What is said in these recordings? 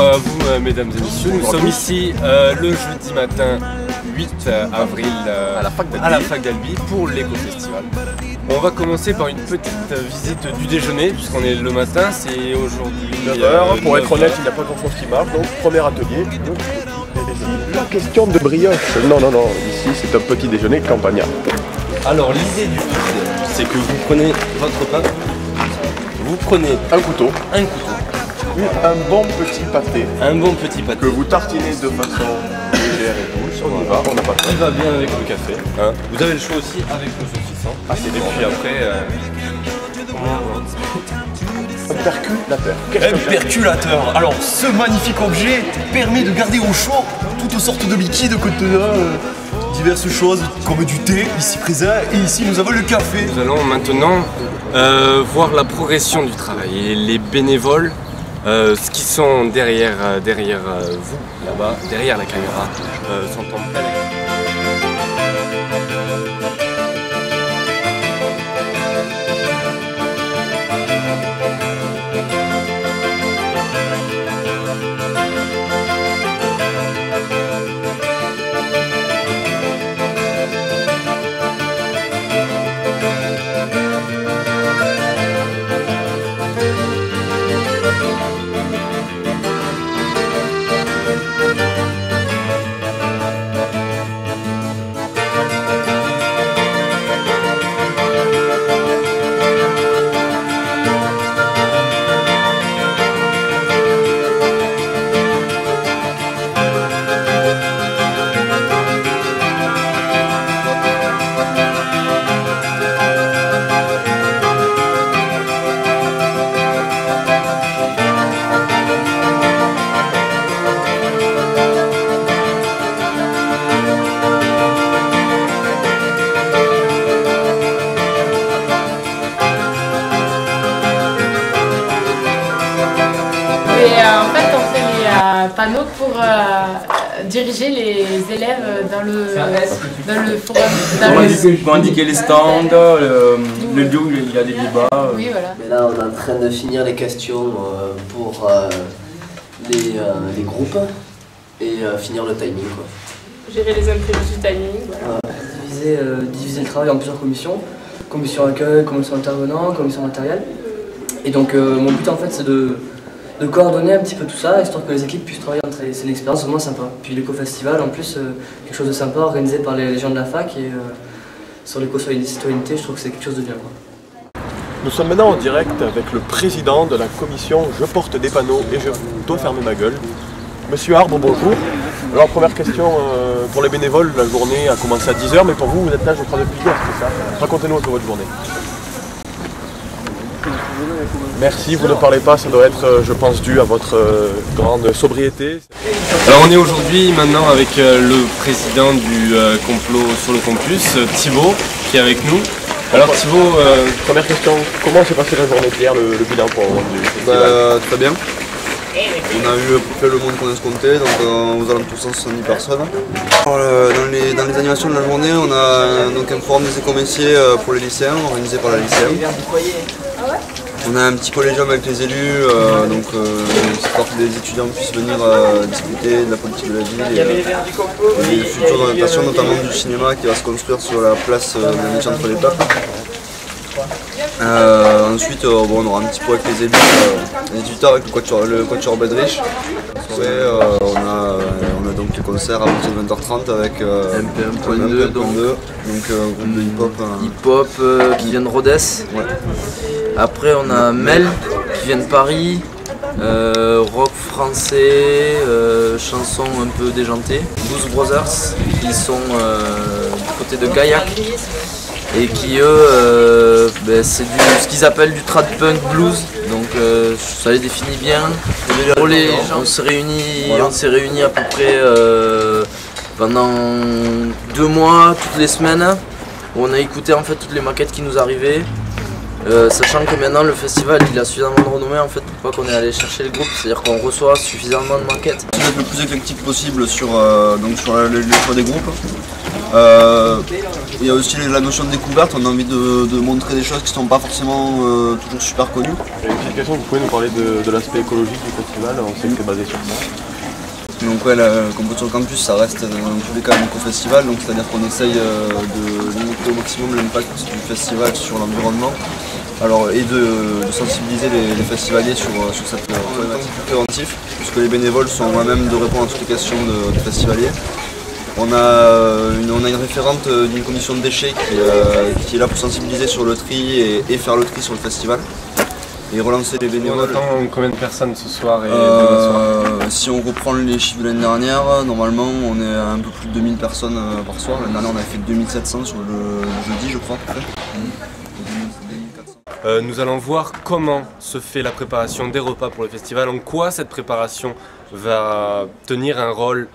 à vous mesdames et messieurs, nous sommes ici le jeudi matin 8 avril à la fac d'Albi pour l'éco-festival. On va commencer par une petite visite du déjeuner puisqu'on est le matin, c'est aujourd'hui 9h. Pour être honnête, il n'y a pas grand chose qui marche, donc premier atelier. La question de brioche. Non, ici c'est un petit déjeuner campagnard. Alors l'idée du guide, c'est que vous prenez votre pain, vous prenez un couteau, un bon petit pâté, que vous tartinez de façon légère et douce. On y va, on n'a pas de Il va bien avec le café. Hein. Vous avez le choix aussi avec le saucisson. Ah, c'est et puis après, un perculateur. Un perculateur. Alors, ce magnifique objet permet de garder au chaud toutes sortes de liquides contenant diverses choses comme du thé ici présent, et ici nous avons le café. Nous allons maintenant voir la progression du travail et les bénévoles, ce qui sont derrière vous, là-bas, derrière la caméra, sont en plein écran. En fait, on fait les panneaux pour diriger les élèves dans le forum. Pour indiquer les stands, le lieu où il y a des débats. Oui, voilà. Mais là, on est en train de finir les questions pour les groupes et finir le timing, quoi. Gérer les imprévus du timing, voilà. Diviser le travail en plusieurs commissions. Commission accueil, commission intervenant, commission matérielle. Et donc mon but en fait c'est de coordonner un petit peu tout ça, histoire que les équipes puissent travailler entre elles. C'est une expérience vraiment sympa. Puis l'éco-festival en plus, quelque chose de sympa organisé par les gens de la fac et sur l'éco-citoyenneté, je trouve que c'est quelque chose de bien, quoi. Nous sommes maintenant en direct avec le président de la commission Je porte des panneaux et je dois fermer ma gueule. Monsieur Arbre, bonjour. Alors première question, pour les bénévoles, la journée a commencé à 10h, mais pour vous, vous êtes là je crois depuis hier, c'est ça? Racontez-nous un peu votre journée. Merci, vous ne parlez pas, ça doit être, je pense, dû à votre grande sobriété. Alors on est aujourd'hui maintenant avec le président du complot sur le campus, Thibaut, qui est avec nous. Alors Thibaut, première question, comment s'est passée la journée d'hier, le bilan pour du festival? Très bien. On a eu à peu près le monde qu'on escomptait, donc aux alentours de 170 personnes. Alors, dans les animations de la journée, on a donc un forum des éco-métiers pour les lycéens, organisé par la lycéenne. On a un petit collégium avec les élus, histoire que les étudiants puissent venir discuter de la politique de la ville et des futures adaptations, notamment du cinéma qui va se construire sur la place de l'amitié entre les peuples. Ensuite, on aura un petit peu avec les élus, les éditeurs avec le quatuor Bedrich. On a donc les concerts à partir de 20h30 avec MP1.2, donc un groupe de hip-hop. Hip-hop qui vient de Rhodes. Ouais. Après on a Mel qui vient de Paris, rock français, chansons un peu déjantées. Blues Brothers qui sont du côté de Gaillac et qui eux, c'est ce qu'ils appellent du trad punk blues, donc ça les définit bien. Pour les gens, on s'est réunis à peu près pendant 2 mois, toutes les semaines, où on a écouté en fait toutes les maquettes qui nous arrivaient. Sachant que maintenant le festival il a suffisamment de renommée en fait pour pas qu'on ait allé chercher les groupes, c'est-à-dire qu'on reçoit suffisamment de maquettes. D'être le plus éclectique possible sur le choix des groupes. Il y a aussi la notion de découverte, on a envie de montrer des choses qui ne sont pas forcément toujours super connues. Une petite question, vous pouvez nous parler de l'aspect écologique du festival, on sait que c'est basé sur ça. Donc ouais, la Compost sur le campus, ça reste dans tous les cas un éco-festival, donc c'est-à-dire qu'on essaye de limiter au maximum l'impact du festival sur l'environnement. Alors, et de sensibiliser les festivaliers sur cette problématique préventive, puisque les bénévoles sont à même de répondre à toutes les questions de festivaliers. On a une référente d'une commission de déchets qui est là pour sensibiliser sur le tri et faire le tri sur le festival. Et relancer les bénévoles. On attend combien de personnes ce soir et demain soir? Si on reprend les chiffres de l'année dernière, normalement on est à un peu plus de 2000 personnes par soir. L'année dernière on avait fait 2700 sur le jeudi je crois à peu près. Nous allons voir comment se fait la préparation des repas pour le festival, en quoi cette préparation va tenir un rôle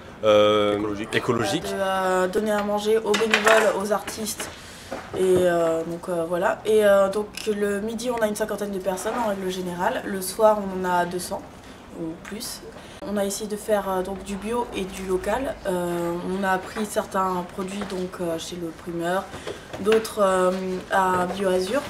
écologique. Donner à manger aux bénévoles, aux artistes, et donc voilà. Et donc le midi on a une 50aine de personnes en règle générale, le soir on en a 200 ou plus. On a essayé de faire donc du bio et du local. On a pris certains produits donc chez le primeur, d'autres à BioAzur.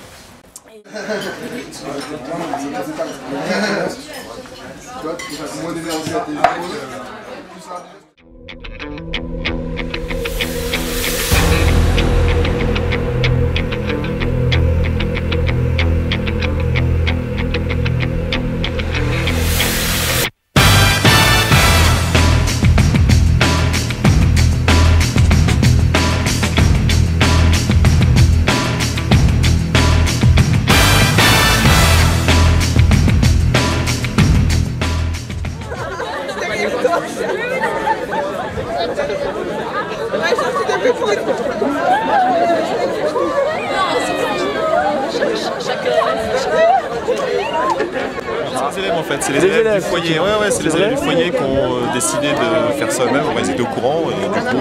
C'est les élèves en fait, c'est les élèves du foyer. Ouais, c'est les élèves du foyer qui ont décidé de faire ça eux-mêmes. Ils étaient au courant et du coup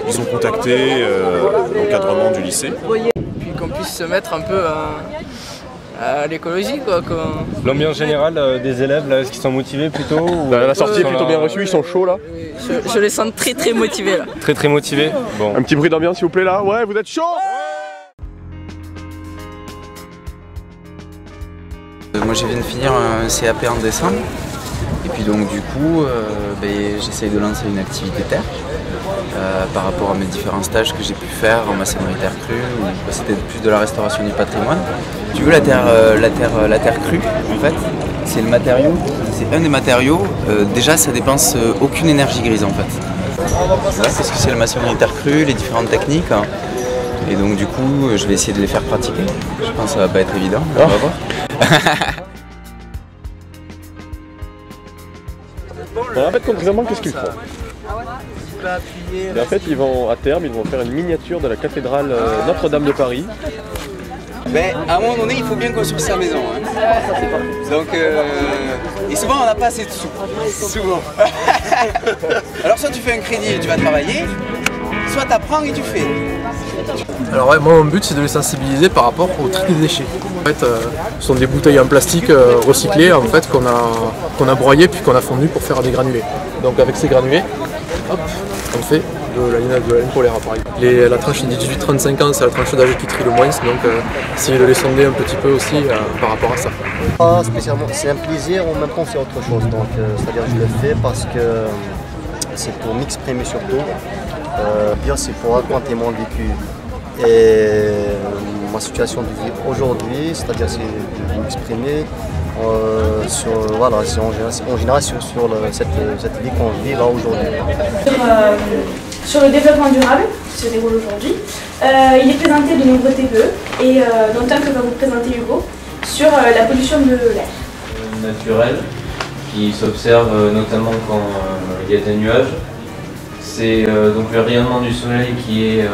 ils ont contacté l'encadrement du lycée. Puis qu'on puisse se mettre un peu à l'écologie quoi. L'ambiance générale des élèves, là, est-ce qu'ils sont motivés plutôt La sortie est plutôt bien reçue, ils sont chauds là. Je les sens très motivés là. Très motivés. Bon. Un petit bruit d'ambiance s'il vous plaît là. Ouais, vous êtes chauds. Moi je viens de finir un CAP en décembre et puis donc du coup j'essaye de lancer une activité terre par rapport à mes différents stages que j'ai pu faire en maçonnerie terre crue où c'était plus de la restauration du patrimoine. Tu veux la terre crue en fait c'est le matériau, c'est un des matériaux, déjà ça dépense aucune énergie grise en fait. Voilà, parce que c'est la maçonnerie terre crue, les différentes techniques. Et donc du coup, je vais essayer de les faire pratiquer. Je pense que ça va pas être évident, on va voir. En fait, concrètement, qu'est-ce qu'ils font? En fait, à terme, ils vont faire une miniature de la cathédrale Notre-Dame de Paris. Mais à un moment donné, il faut bien construire sa maison. Hein. Donc, et souvent, on n'a pas assez de sous. Souvent. Alors, soit tu fais un crédit et tu vas travailler, soit tu apprends et tu fais. Alors ouais, moi mon but c'est de les sensibiliser par rapport au tri des déchets. En fait, ce sont des bouteilles en plastique recyclées en fait, qu'on a broyées puis qu'on a fondues pour faire des granulés. Donc avec ces granulés, hop, on fait de la laine polaire par exemple. La tranche des 18-35 ans c'est la tranche d'âge qui trie le moins, donc essayer de les sonder un petit peu aussi par rapport à ça. Pas spécialement, c'est un plaisir, en même temps c'est autre chose. Donc c'est-à-dire que je le fais parce que c'est pour m'exprimer surtout. Bien c'est pour raconter mon vécu et ma situation de vie aujourd'hui, c'est-à-dire c'est de m'exprimer en général sur cette vie qu'on vit là aujourd'hui. Sur le développement durable qui se déroule aujourd'hui, il est présenté de nombreux TPE et dont un que va vous présenter Hugo sur la pollution de l'air. Naturel qui s'observe notamment quand il y a des nuages. C'est donc le rayonnement du soleil qui est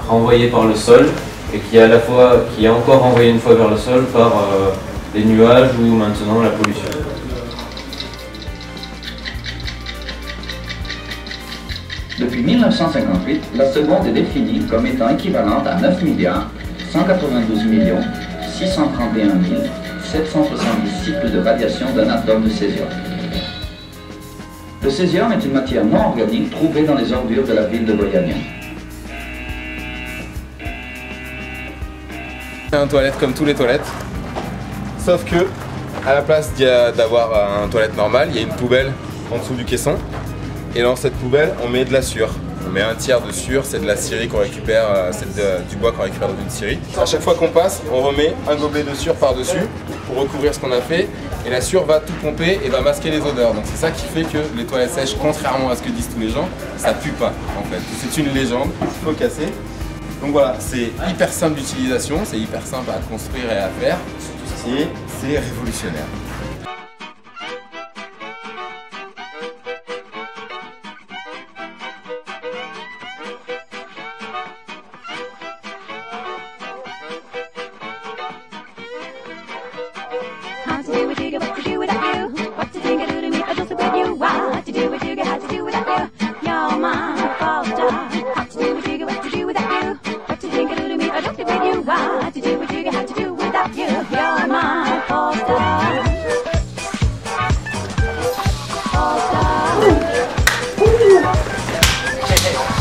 renvoyé par le sol et qui est encore renvoyé une fois vers le sol par les nuages ou maintenant la pollution. Depuis 1958, la seconde est définie comme étant équivalente à 9 192 631 770 cycles de radiation d'un atome de césium. Le césium est une matière non organique trouvée dans les ordures de la ville de Boyania. C'est une toilette comme tous les toilettes, sauf que à la place d'avoir une toilette normale, il y a une poubelle en dessous du caisson. Et dans cette poubelle, on met de la sueur. On met un tiers de sueur, c'est de la scierie qu'on récupère, c'est du bois qu'on récupère dans une scierie. À chaque fois qu'on passe, on remet un gobelet de sueur par-dessus pour recouvrir ce qu'on a fait. Et la sueur va tout pomper et va masquer les odeurs. Donc c'est ça qui fait que les toilettes sèches, contrairement à ce que disent tous les gens, ça pue pas en fait. C'est une légende, il faut casser. Donc voilà, c'est hyper simple d'utilisation, c'est hyper simple à construire et à faire. Et c'est révolutionnaire.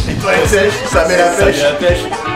Les toilettes sèches, ça met la pêche.